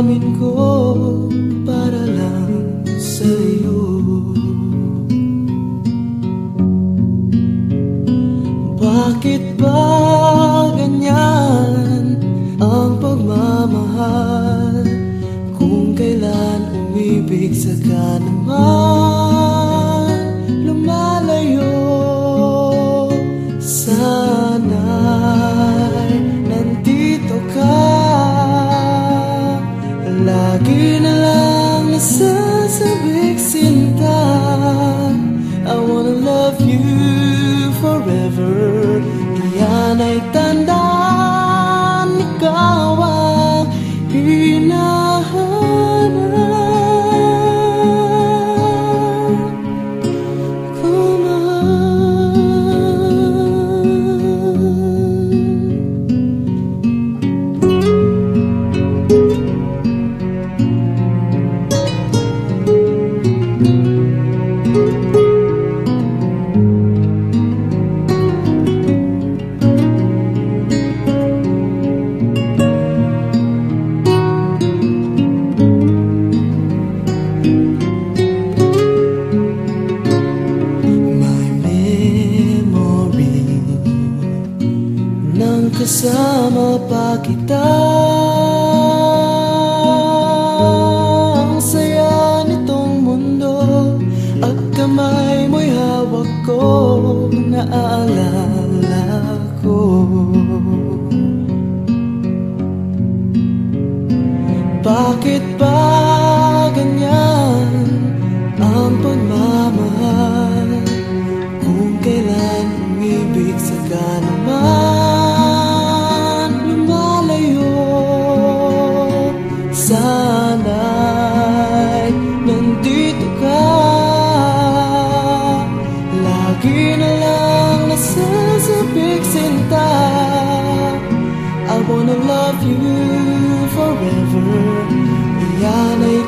damdamin ko para lang sa'yo. Bakit ba ganyan ang pagmamahal? Kung kailan umibig saka naman lumalayo. Sana'y nandito ka, lagi na lang nasasabik sinta. I wanna love you forever. Iyan ay tandaan, ikaw ang hinahanap ko, kasama pa kita. Ang saya nitong mundo at kamay mo'y hawak ko, naaalala ko. Bakit ba ganyan ang pagmamahal? Kung kailan umibig saka naman lumalayo. Sana'y nandito ka, lagi na lang nasasabik sinta. I wanna love you forever. Iyan ay